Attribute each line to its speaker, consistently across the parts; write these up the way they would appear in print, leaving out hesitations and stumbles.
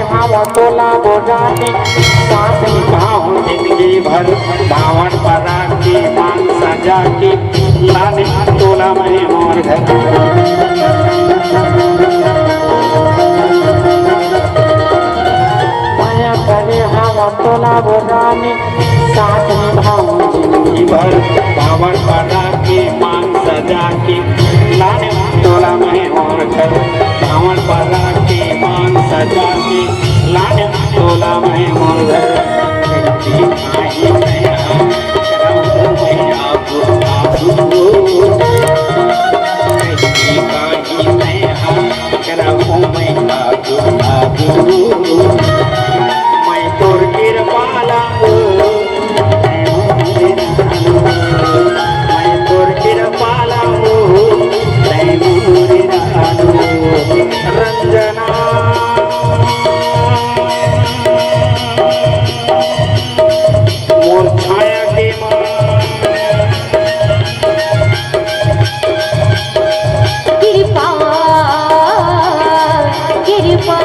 Speaker 1: निभाओ तोला बोझानी साथ निभाओ जिंदगी भर धावन पर की मांग सजा की लाने तोला में मोर घर माया करे हवा तोला बोझानी साथ निभाओ जिंदगी भर धावन पर की मांग सजा की लाने तोला में मोर घर धावन पर की मांग सजा की लाने तोला में मोर घर मैं तोर कृपाला मैं तोर कृपाला रंजना मोर छाया के
Speaker 2: कृपा कृपा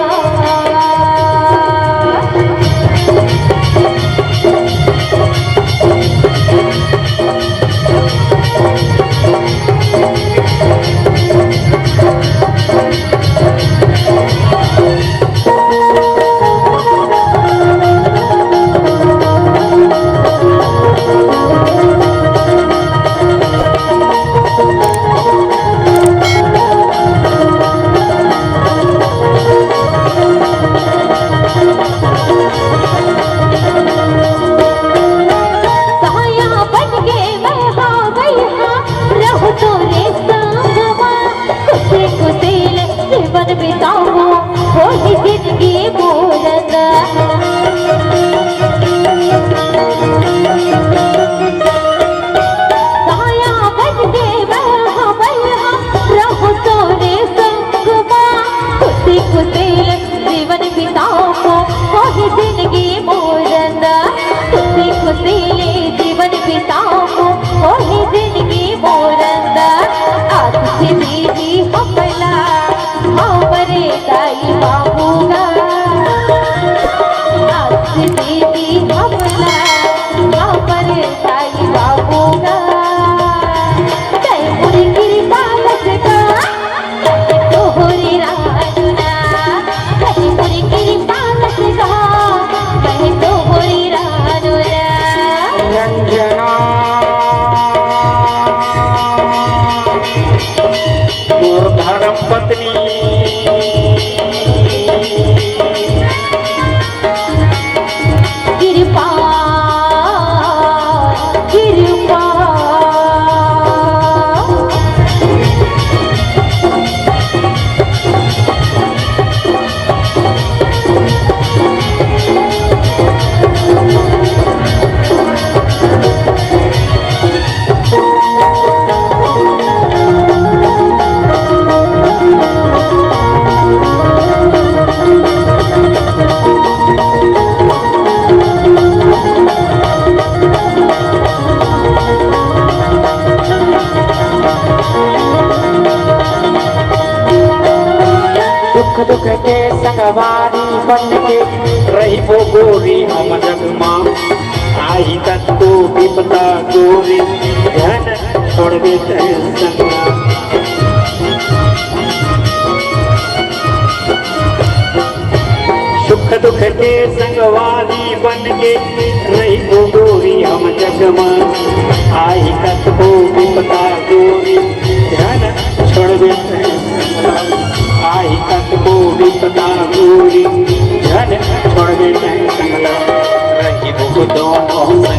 Speaker 1: दुख के संगवारी बन के रही वो गोरी हम जगमा आई तक तो विपदा गोरी धन छोड़ देते संगमा सुख दुख के संगवारी बन के रही वो गोरी हम जगमा आई तक तो विपदा गोरी धन छोड़ देते आई तक को विपदा गोरी धन छोड़ देते संगला रही वो दोनों